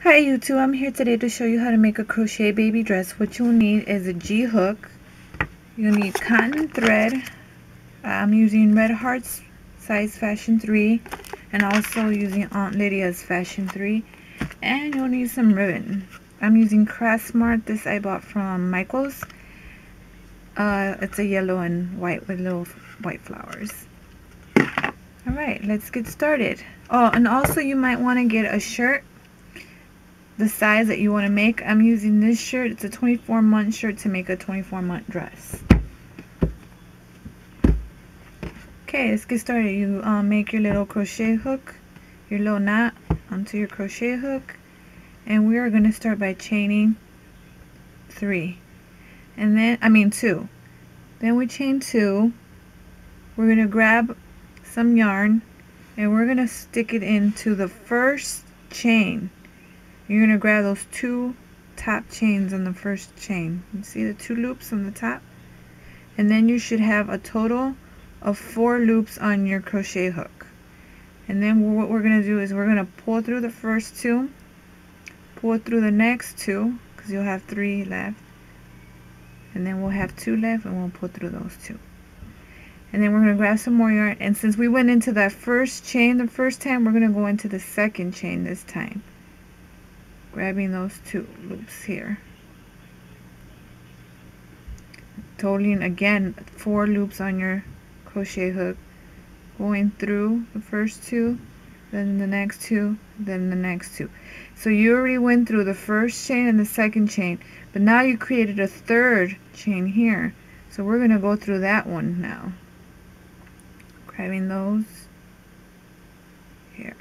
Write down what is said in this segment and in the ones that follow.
Hi YouTube, I'm here today to show you how to make a crochet baby dress. What you'll need is a G hook. You'll need cotton thread. I'm using Red Heart's size fashion 3 and also using Aunt Lydia's fashion 3. And you'll need some ribbon. I'm using Craft Smart. This I bought from Michael's. It's a yellow and white with little white flowers. Alright, let's get started. Oh, and also you might want to get a shirt the size that you want to make. I'm using this shirt. It's a 24-month shirt to make a 24-month dress. Okay, let's get started. You make your little crochet hook, your little knot onto your crochet hook, and we are going to start by chaining 2. Then we chain 2. We're going to grab some yarn and we're going to stick it into the first chain. You're going to grab those 2 top chains on the first chain. You see the 2 loops on the top? And then you should have a total of 4 loops on your crochet hook. And then what we're going to do is we're going to pull through the first 2, pull through the next 2, because you'll have 3 left. And then we'll have 2 left and we'll pull through those 2. And then we're going to grab some more yarn. And since we went into that first chain the first time, we're going to go into the second chain this time. Grabbing those 2 loops here, totaling again 4 loops on your crochet hook, going through the first 2, then the next 2, then the next 2. So you already went through the first chain and the second chain, but now you created a 3rd chain here, so we're going to go through that one now, grabbing those here.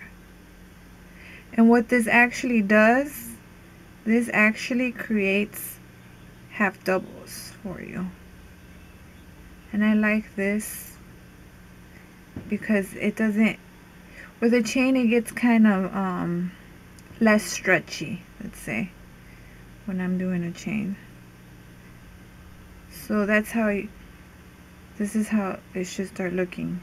And what this actually does, this actually creates half doubles for you. And I like this because it doesn't, with a chain it gets kind of less stretchy, let's say, when I'm doing a chain. So that's how this is how it should start looking.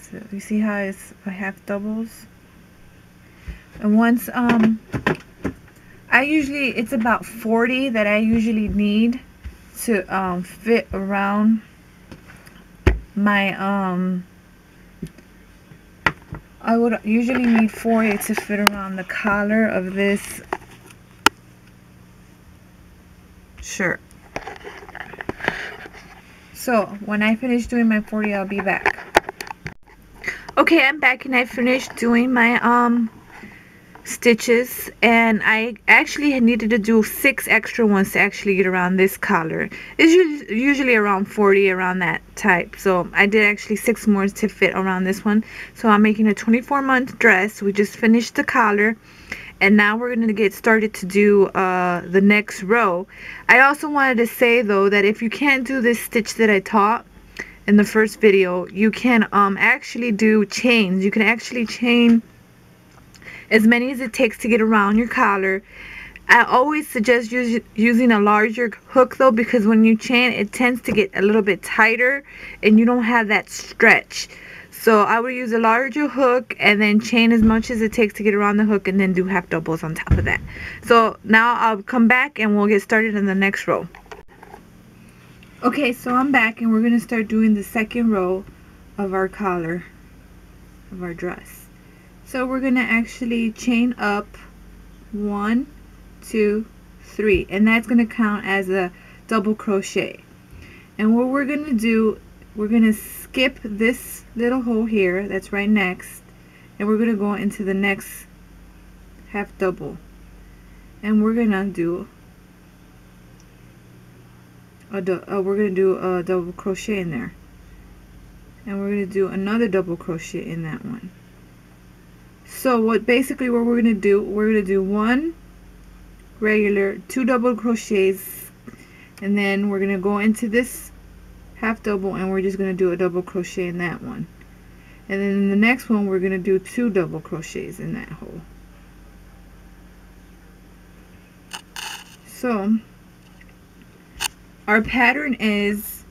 So you see how it's a half doubles? And once it's about 40 that I usually need to fit around my I would usually need 40 to fit around the collar of this shirt. So when I finish doing my 40, I'll be back. Okay, I'm back and I finished doing my stitches, and I actually needed to do 6 extra ones to actually get around this collar. It's usually around 40, around that type, so I did actually 6 more to fit around this one. So I'm making a 24-month dress. We just finished the collar, and now we're going to get started to do the next row. I also wanted to say though that if you can't do this stitch that I taught in the first video, you can actually do chains. You can actually chain as many as it takes to get around your collar. I always suggest using a larger hook though, because when you chain it tends to get a little bit tighter and you don't have that stretch. So I would use a larger hook and then chain as much as it takes to get around the hook, and then do half doubles on top of that. So now I'll come back and we'll get started in the next row. Okay, so I'm back and we're going to start doing the second row of our collar of our dress. So we're going to actually chain up 1, 2, 3, and that's going to count as a double crochet. And what we're going to do, we're going to skip this little hole here that's right next, and we're going to go into the next half double, and we're going to do a double crochet in there, and we're going to do another double crochet in that one. So what we're going to do, we're going to do 1 regular, 2 double crochets, and then we're going to go into this half double and we're just going to do a double crochet in that one. And then in the next one we're going to do 2 double crochets in that hole. So our pattern is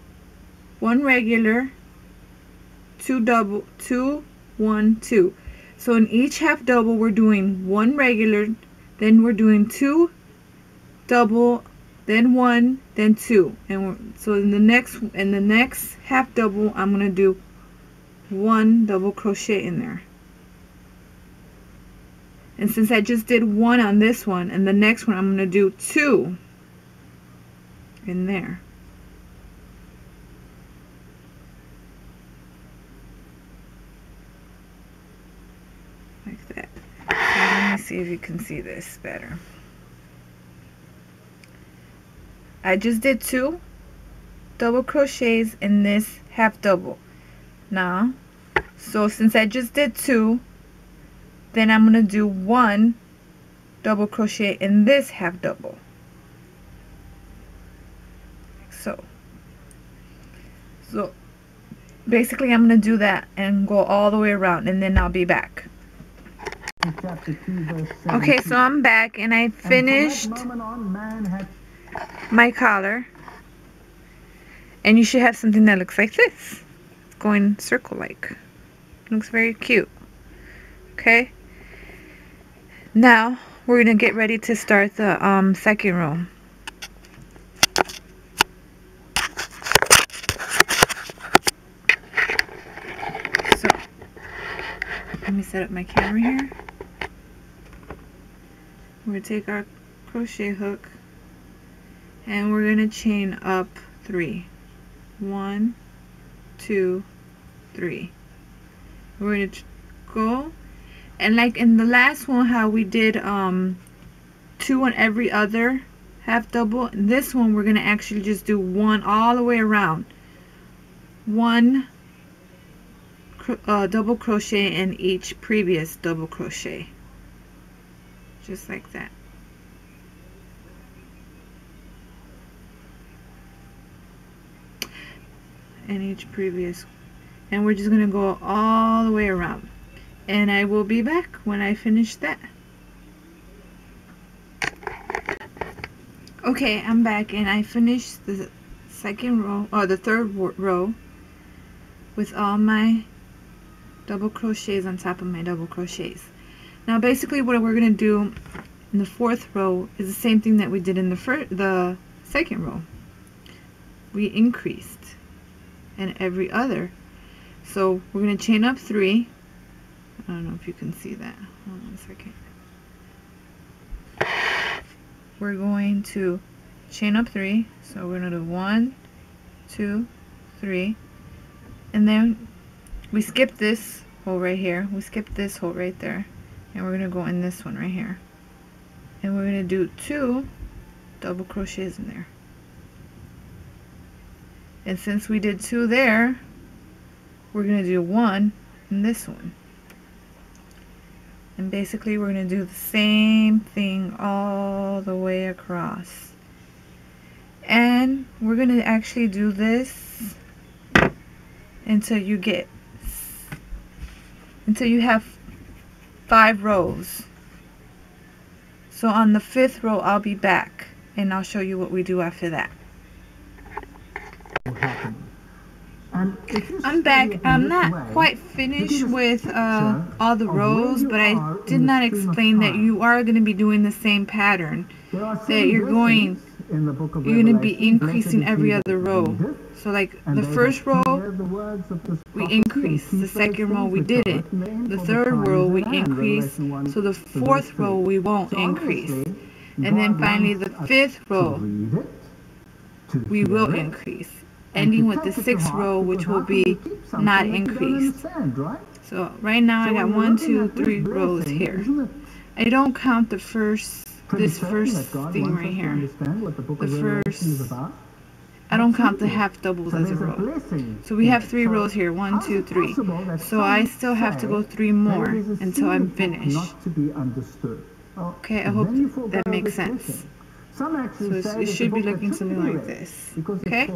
1 regular, 2 double, 2, 1, 2. So in each half double we're doing 1 regular, then we're doing 2 double, then 1, then 2, and so in the next half double I'm going to do 1 double crochet in there. And since I just did 1 on this one, and the next one I'm going to do 2 in there. Like that. So let me see if you can see this better. I just did 2 double crochets in this half double. Now, so since I just did 2, then I'm going to do 1 double crochet in this half double. So basically I'm going to do that and go all the way around, and then I'll be back. Okay, so I'm back and I finished my collar, and you should have something that looks like this. It's going circle like. Looks very cute. Okay, now we're gonna get ready to start the second row. So let me set up my camera here. We're gonna take our crochet hook and we're gonna chain up 3. 1, 2, 3. We're gonna go, and like in the last one how we did 2 on every other half double, in this one we're gonna actually just do 1 all the way around. 1 double crochet in each previous double crochet, just like that. And each previous, and we're just gonna go all the way around, and I will be back when I finish that. Okay, I'm back and I finished the second row, or the third row, with all my double crochets on top of my double crochets. Now basically what we're gonna do in the fourth row is the same thing that we did in the second row. We increased and every other, so we're going to chain up 3. I don't know if you can see that. Hold on a second. We're going to chain up 3, so we're going to do 1, 2, 3, and then we skip this hole right here, we skip this hole right there, and we're going to go in this one right here, and we're going to do 2 double crochets in there. And since we did 2 there, we're going to do 1 in this one. And basically we're going to do the same thing all the way across. And we're going to actually do this until you have 5 rows. So on the 5th row I'll be back and I'll show you what we do after that. I'm back. I'm not quite finished with all the rows, but I did not explain that you are going to be doing the same pattern, that you're going to be increasing every other row. So like the first row we increase, the second row we didn't, the third row we increase, so the 4th row we won't increase, and then finally the 5th row we will increase, ending with the 6th row, which will be not increased. So right now I got 1, 2, 3 rows here. I don't count this first thing right here. The first, I don't count the half doubles as a row. So we have 3 rows here, 1, 2, 3. So I still have to go 3 more until I'm finished. Okay, I hope that makes sense. So it should be looking something like this. Okay?